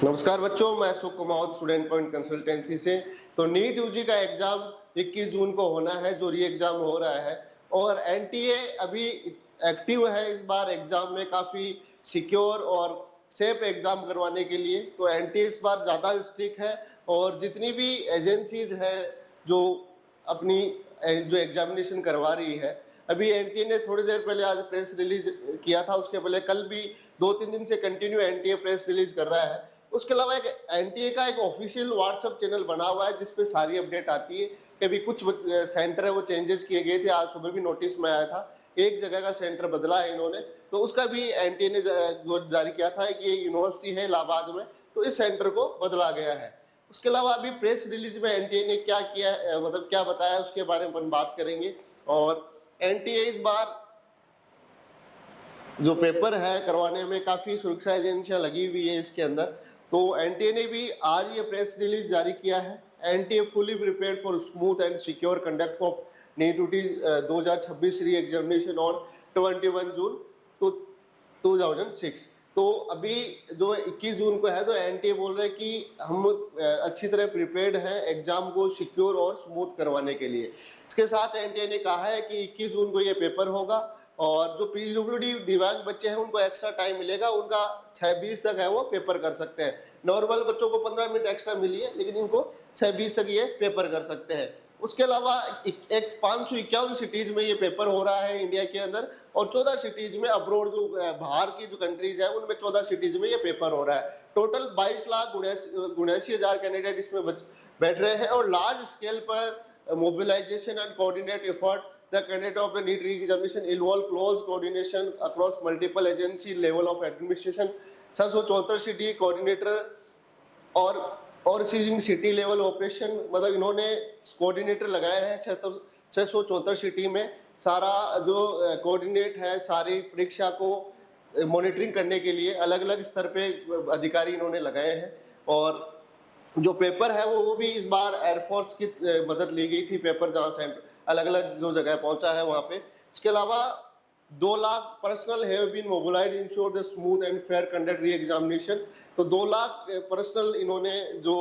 नमस्कार बच्चों, मैं Ashok Kumar student point consultancy से। तो नीट यूजी का एग्जाम 21 जून को होना है, जो री एग्जाम हो रहा है। और एनटीए अभी एक्टिव है इस बार एग्जाम में, काफ़ी सिक्योर और सेफ एग्जाम करवाने के लिए। तो एनटीए इस बार ज़्यादा स्ट्रिक्ट है और जितनी भी एजेंसीज है जो अपनी जो एग्जामिनेशन करवा रही है, अभी एनटीए ने थोड़ी देर पहले आज प्रेस रिलीज किया था, उसके पहले कल भी 2-3 दिन से कंटिन्यू एनटीए प्रेस रिलीज कर रहा है। उसके अलावा एक एनटीए का एक ऑफिशियल व्हाट्सएप चैनल बना हुआ है जिसपे सारी अपडेट आती है कि अभी कुछ सेंटर है वो चेंजेस किए गए थे। आज सुबह भी नोटिस में आया था, एक जगह का सेंटर बदला है इन्होंने, तो उसका भी एनटीए ने जो जारी किया था कि ये यूनिवर्सिटी है इलाहाबाद में, तो इस सेंटर को बदला गया है। उसके अलावा अभी प्रेस रिलीज में एनटीए ने क्या किया, मतलब क्या बताया, उसके बारे में अपन बात करेंगे। और एनटीए इस बार जो पेपर है करवाने में काफ़ी सुरक्षा एजेंसियां लगी हुई है इसके अंदर। तो एनटीए ने भी आज ये प्रेस रिलीज जारी किया है। NTA fully prepared for smooth and secure conduct of NEET UG 2026 re examination on 21 जून 2006। तो अभी जो 21 जून को है, तो एनटीए बोल रहे हैं कि हम अच्छी तरह प्रिपेयर्ड हैं एग्जाम को सिक्योर और स्मूथ करवाने के लिए। इसके साथ एनटीए ने कहा है कि 21 जून को ये पेपर होगा और जो पीडब्ल्यूडी दिव्यांग बच्चे हैं उनको एक्स्ट्रा टाइम मिलेगा, उनका 6:20 तक है वो पेपर कर सकते हैं। नॉर्मल बच्चों को 15 मिनट एक्स्ट्रा मिली है, लेकिन इनको 6:20 तक ये पेपर कर सकते हैं। उसके अलावा एक 551 सिटीज में ये पेपर हो रहा है इंडिया के अंदर, और 14 सिटीज में अब्रोड जो बाहर की जो कंट्रीज है उनमें 14 सिटीज में ये पेपर हो रहा है। टोटल 22,79,000 कैंडिडेट इसमें बैठ रहे हैं और लार्ज स्केल पर mobilization and coordinate effort The candidate of the NEET re-examination involve close coordination across multiple agency level of administration। 674 city coordinator और सीजिंग सिटी लेवल ऑपरेशन, मतलब इन्होंने कोऑर्डिनेटर लगाए हैं 674 सिटी में। सारा जो कोऑर्डिनेट है, सारी परीक्षा को मॉनिटरिंग करने के लिए अलग अलग स्तर पे अधिकारी इन्होंने लगाए हैं। और जो पेपर है वो भी इस बार एयरफोर्स की मदद ली गई थी, पेपर जहाँ सेंटर अलग अलग जो जगह पहुंचा है वहाँ पे। इसके अलावा 2 lakh personnel have been mobilized ensure the smooth and fair conduct re-examination. तो 2 लाख पर्सनल इन्होंने जो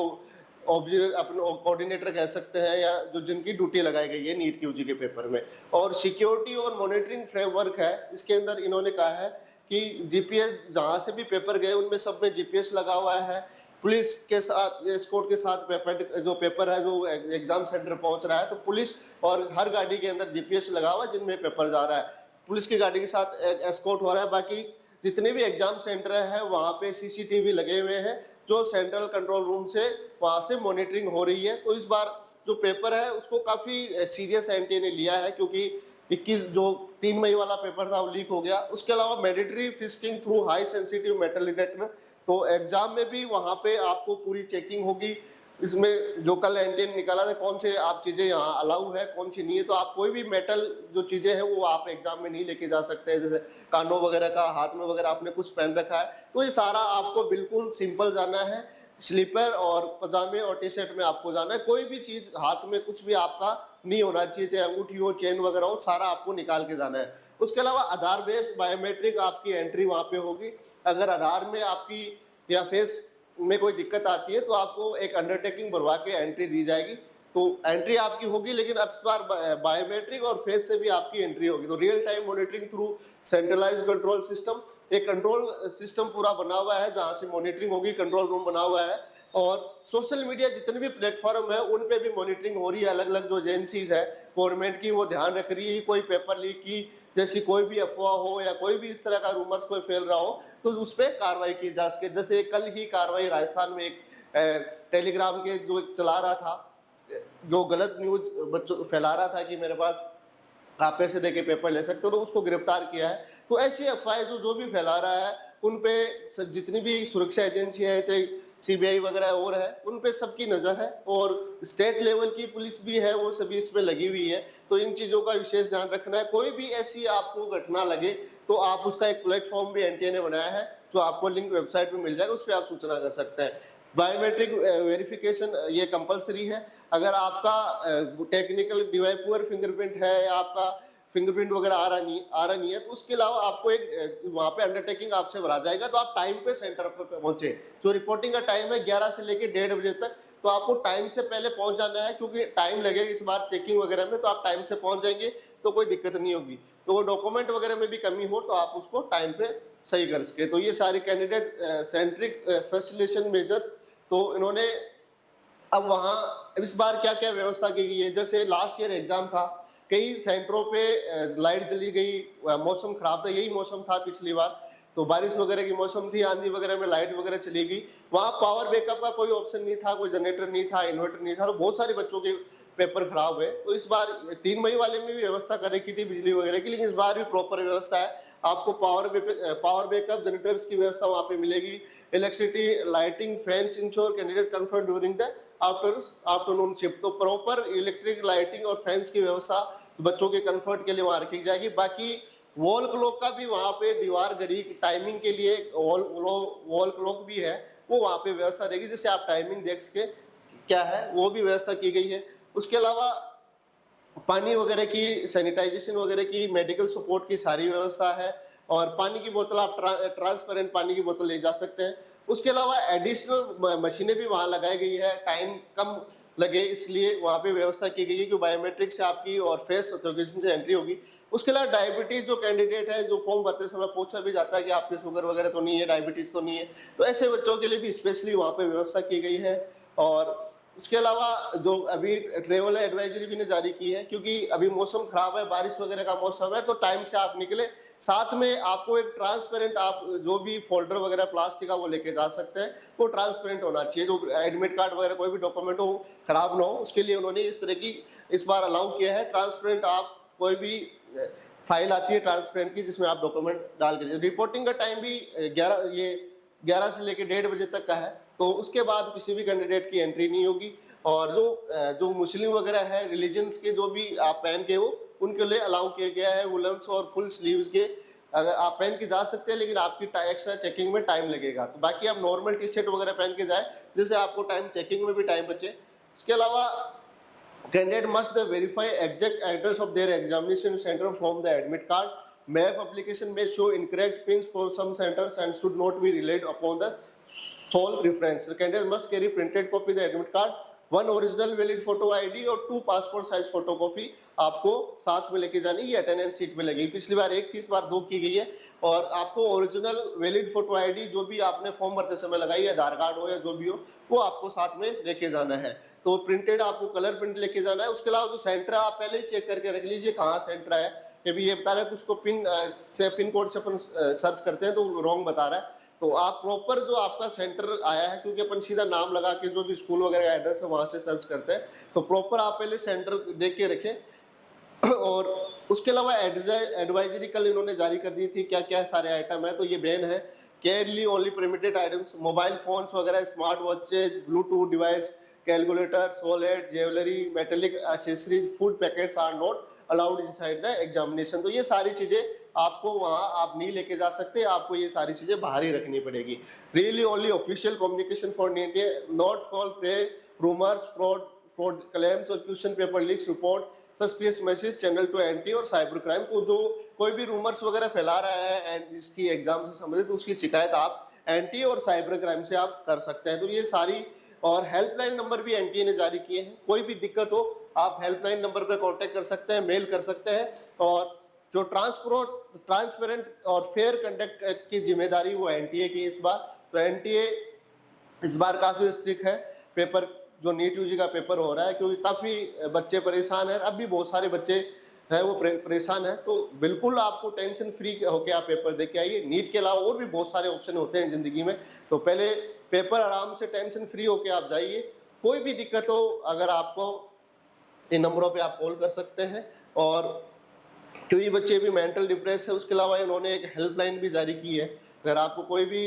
ऑब्जर्व अपने कोऑर्डिनेटर कह सकते हैं, या जो जिनकी ड्यूटी लगाई गई है नीट यूजी के पेपर में। और सिक्योरिटी और मॉनिटरिंग फ्रेमवर्क है, इसके अंदर इन्होंने कहा है कि जीपीएस जहाँ से भी पेपर गए उनमें सब में जीपीएस लगा हुआ है। पुलिस के साथ, एस्कॉर्ट के साथ पेपर है जो एग्जाम सेंटर पहुंच रहा है, तो पुलिस और हर गाड़ी के अंदर जीपीएस लगा हुआ है जिनमें पेपर जा रहा है, पुलिस की गाड़ी के साथ एस्कॉर्ट हो रहा है। बाकी जितने भी एग्जाम सेंटर है वहाँ पे सीसीटीवी लगे हुए हैं, जो सेंट्रल कंट्रोल रूम से वहाँ से मॉनिटरिंग हो रही है। तो इस बार जो पेपर है उसको काफ़ी सीरियस एनटीए ने लिया है, क्योंकि 21 जो 3 मई वाला पेपर था वो लीक हो गया। उसके अलावा mandatory frisking through high sensitive metal detector, तो एग्जाम में भी वहाँ पे आपको पूरी चेकिंग होगी। इसमें जो कल एनटीए निकाला था कौन से आप चीज़ें यहाँ अलाउ है कौन सी नहीं है, तो आप कोई भी मेटल जो चीज़ें हैं वो आप एग्जाम में नहीं लेके जा सकते हैं, जैसे कानों वगैरह का, हाथ में वगैरह आपने कुछ पहन रखा है, तो ये सारा आपको बिल्कुल सिंपल जाना है। स्लीपर और पजामे और टी शर्ट में आपको जाना है, कोई भी चीज़ हाथ में कुछ भी आपका नहीं होना चाहिए, चाहे अंगूठी हो, चेन वगैरह हो, सारा आपको निकाल के जाना है। उसके अलावा आधार बेस्ड बायोमेट्रिक आपकी एंट्री वहाँ पे होगी। अगर आधार में आपकी या फेस में कोई दिक्कत आती है तो आपको एक अंडरटेकिंग भरवा के एंट्री दी जाएगी, तो एंट्री आपकी होगी, लेकिन अब इस बार बायोमेट्रिक और फेस से भी आपकी एंट्री होगी। तो real time monitoring through centralised control system, एक कंट्रोल सिस्टम पूरा बना हुआ है जहाँ से मॉनिटरिंग होगी, कंट्रोल रूम बना हुआ है। और सोशल मीडिया जितने भी प्लेटफॉर्म है उन पे भी मॉनिटरिंग हो रही है, अलग अलग जो एजेंसीज है गवर्नमेंट की वो ध्यान रख रही है, कोई पेपर लीक की जैसी कोई भी अफवाह हो या कोई भी इस तरह का रूमर्स कोई फैल रहा हो तो उस पर कार्रवाई की जा सके। जैसे कल ही कार्रवाई राजस्थान में एक टेलीग्राम के जो चला रहा था, जो गलत न्यूज बच्चों फैला रहा था कि मेरे पास आप पैसे दे के पेपर ले सकते हो, तो उसको गिरफ्तार किया है। तो ऐसी अफवाहें जो भी फैला रहा है उन पे जितनी भी सुरक्षा एजेंसियां हैं, चाहे सीबीआई वगैरह और है, उन पे सबकी नज़र है, और स्टेट लेवल की पुलिस भी है, वो सभी इसमें लगी हुई है। तो इन चीज़ों का विशेष ध्यान रखना है। कोई भी ऐसी आपको घटना लगे तो आप उसका एक प्लेटफॉर्म भी एनटीए ने बनाया है, जो आपको लिंक वेबसाइट में मिल जाएगा, उस पर आप सूचना कर सकते हैं। बायोमेट्रिक वेरिफिकेशन ये कंपलसरी है। अगर आपका टेक्निकल डिवाइस पुअर फिंगरप्रिंट है या आपका फिंगरप्रिंट वगैरह आ रहा नहीं है, तो उसके अलावा आपको एक वहाँ पे अंडरटेकिंग आपसे भरा जाएगा, तो आप टाइम पे सेंटर पर पहुंचे। जो रिपोर्टिंग का टाइम है 11 से लेके 1:30 बजे तक, तो आपको टाइम से पहले पहुंच जाना है, क्योंकि टाइम लगेगा इस बार चेकिंग वगैरह में, तो आप टाइम से पहुंच जाएंगे तो कोई दिक्कत नहीं होगी। तो वो डॉक्यूमेंट वगैरह में भी कमी हो तो आप उसको टाइम पे सही कर सके। तो ये सारी कैंडिडेट सेंट्रिक फैसिलिटेशन मेजर्स, तो इन्होंने अब वहाँ इस बार क्या क्या व्यवस्था की गई है। जैसे लास्ट ईयर एग्जाम था, कई सेंटरों पे लाइट चली गई, मौसम खराब था, यही मौसम था पिछली बार, तो बारिश वगैरह की मौसम थी, आंधी वगैरह में लाइट वगैरह चली गई। वहाँ पावर बैकअप का कोई ऑप्शन नहीं था, कोई जनरेटर नहीं था, इन्वर्टर नहीं था, तो बहुत सारे बच्चों के पेपर खराब हुए। तो इस बार 3 मई वाले में भी व्यवस्था कर रखी थी बिजली वगैरह की, लेकिन इस बार भी प्रॉपर व्यवस्था है। आपको पावर बैकअप जनरेटर्स की व्यवस्था वहाँ पे मिलेगी। Electricity, lighting, fans ensure candidate comfort during the afternoon shift. तो प्रॉपर इलेक्ट्रिक, लाइटिंग और फैंस की व्यवस्था बच्चों के कंफर्ट के लिए वहाँ रखी जाएगी। बाकी वॉल क्लॉक का भी वहाँ पे दीवार घड़ी टाइमिंग के लिए वॉल क्लॉक भी है, वो वहाँ पे व्यवस्था रहेगी, जिससे आप टाइमिंग देख सके क्या है, वो भी व्यवस्था की गई है। उसके अलावा पानी वगैरह की, सैनिटाइजेशन वगैरह की, मेडिकल सपोर्ट की सारी व्यवस्था है। और पानी की बोतल आप ट्रांसपेरेंट पानी की बोतल ले जा सकते हैं। उसके अलावा एडिशनल मशीनें भी वहाँ लगाई गई है, टाइम कम लगे इसलिए वहाँ पे व्यवस्था की गई है कि बायोमेट्रिक से आपकी और फेस रिकॉग्निशन से एंट्री होगी। उसके अलावा डायबिटीज़ जो कैंडिडेट है, जो फॉर्म भरते समय पूछा भी जाता है कि आपके शुगर वगैरह तो नहीं है, डायबिटीज़ तो नहीं है, तो ऐसे बच्चों के लिए भी स्पेशली वहाँ पे व्यवस्था की गई है। और उसके अलावा जो अभी ट्रेवल एडवाइजरी भी ने जारी की है, क्योंकि अभी मौसम खराब है, बारिश वगैरह का मौसम है, तो टाइम से आप निकले। साथ में आपको एक ट्रांसपेरेंट, आप जो भी फोल्डर वगैरह प्लास्टिक का वो लेके जा सकते हैं, वो ट्रांसपेरेंट होना चाहिए। जो एडमिट कार्ड वगैरह कोई भी डॉक्यूमेंट हो खराब ना हो, उसके लिए उन्होंने इस तरह की इस बार अलाउ किया है। ट्रांसपेरेंट आप कोई भी फाइल आती है ट्रांसपेरेंट की, जिसमें आप डॉक्यूमेंट डाल के, रिपोर्टिंग का टाइम भी 11 से लेकर 1:30 बजे तक का है, तो उसके बाद किसी भी कैंडिडेट की एंट्री नहीं होगी। और जो मुस्लिम वगैरह है, रिलीजन्स के जो भी आप पहन के हो, उनके लिए अलाउ किया गया है वुलन्स और फुल स्लीव्स के, अगर आप पहन के जा सकते हैं, लेकिन आपकी एक्स्ट्रा चेकिंग में टाइम लगेगा। तो बाकी आप नॉर्मल टी शर्ट वगैरह पहन के जाए, जिससे आपको टाइम चेकिंग में भी टाइम बचे। उसके अलावा candidate must verify exact address of their examination center from the admit card. Map application may show incorrect pins for some centers and should not be relied upon the sole reference. The candidate must carry printed copy of the admit card, one original valid photo ID और 2 passport size photocopy आपको साथ में लेके जानी। ये attendance sheet में लगेगी, पिछली बार 1 थी, इस बार 2 की गई है। और आपको ओरिजिनल वैलिड फोटो आईडी जो भी आपने फॉर्म भरते समय लगाई है, आधार कार्ड हो या जो भी हो, वो आपको साथ में लेके जाना है। तो प्रिंटेड आपको कलर प्रिंट लेके जाना है। उसके अलावा जो सेंटर है, आप पहले ही चेक करके रख लीजिए कहाँ सेंटर है। कभी ये बता रहा है कुछ को पिन कोड से अपन सर्च करते हैं तो रॉन्ग बता रहा है, तो आप प्रॉपर जो आपका सेंटर आया है, क्योंकि अपन सीधा नाम लगा के जो भी स्कूल वगैरह का एड्रेस है वहाँ से सर्च करते हैं, तो प्रॉपर आप पहले सेंटर देख के रखें। और उसके अलावा एडवाइजरी कल इन्होंने जारी कर दी थी, क्या क्या सारे आइटम है, तो ये बैन है। Carry only permitted items, mobile phones वगैरह, smart watches, bluetooth device, calculator, wallet, jewellery, metallic accessories, food packets are not allowed inside the examination. तो ये सारी चीज़ें आपको वहाँ आप नहीं लेके जा सकते, आपको ये सारी चीज़ें बाहर ही रखनी पड़ेगी। Really only official communication for not fall prey rumours, fraud claims और question paper leaks, report suspicious message channel to anti और साइबर क्राइम। को जो कोई भी रूमर्स वगैरह फैला रहा है एंड इसकी एग्जाम से संबंधित, तो उसकी शिकायत आप एंटी और साइबर क्राइम से आप कर सकते हैं। तो ये सारी, और हेल्पलाइन नंबर भी एनटीए ने जारी किए हैं, कोई भी दिक्कत हो आप हेल्पलाइन नंबर पर कांटेक्ट कर सकते हैं, मेल कर सकते हैं। और जो ट्रांसपेरेंट और फेयर कंडक्ट की जिम्मेदारी वो एनटीए की इस बार। तो एनटीए इस बार काफ़ी स्ट्रिक्ट है। पेपर जो नीट यूजी का पेपर हो रहा है, क्योंकि काफ़ी बच्चे परेशान हैं, अब भी बहुत सारे बच्चे हैं वो परेशान हैं, तो बिल्कुल आपको टेंशन फ्री होकर आप पेपर दे के आइए। नीट के अलावा और भी बहुत सारे ऑप्शन होते हैं ज़िंदगी में, तो पहले पेपर आराम से टेंशन फ्री होकर आप जाइए। कोई भी दिक्कत हो अगर आपको इन नंबरों पे आप कॉल कर सकते हैं। और क्योंकि बच्चे भी मेंटल डिप्रेस है, उसके अलावा इन्होंने एक हेल्पलाइन भी जारी की है। अगर आपको कोई भी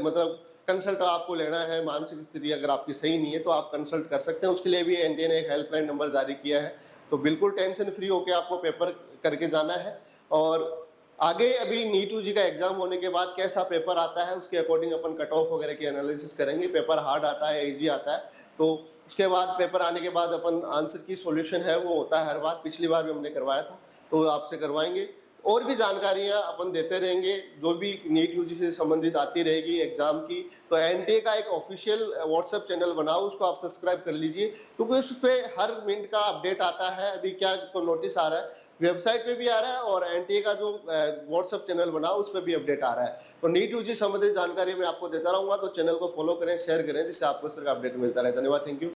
मतलब कंसल्ट आपको लेना है, मानसिक स्थिति अगर आपकी सही नहीं है तो आप कंसल्ट कर सकते हैं, उसके लिए भी एनटीए ने एक हेल्पलाइन नंबर जारी किया है। तो बिल्कुल टेंशन फ्री होकर आपको पेपर करके जाना है। और आगे अभी नीट यूजी का एग्जाम होने के बाद कैसा पेपर आता है, उसके अकॉर्डिंग अपन कट ऑफ वगैरह की एनालिसिस करेंगे। पेपर हार्ड आता है, इजी आता है, तो उसके बाद पेपर आने के बाद अपन आंसर की सॉल्यूशन है वो होता है हर बार, पिछली बार भी हमने करवाया था। तो आपसे करवाएंगे। और भी जानकारियां अपन देते रहेंगे, जो भी नीट यूजी से संबंधित आती रहेगी एग्जाम की। तो एनटीए का एक ऑफिशियल व्हाट्सएप चैनल बनाओ, उसको आप सब्सक्राइब कर लीजिए, क्योंकि उस पर हर मिनट का अपडेट आता है। अभी क्या तो नोटिस आ रहा है, वेबसाइट पे भी आ रहा है, और एनटीए का जो व्हाट्सएप चैनल बनाओ उस पर भी अपडेट आ रहा है। तो नीट यूजी संबंधित जानकारी मैं आपको देता रहूंगा, तो चैनल को फॉलो करें, शेयर करें, जिससे आपको इस तरह का अपडेट मिलता रहे। धन्यवाद, थैंक यू।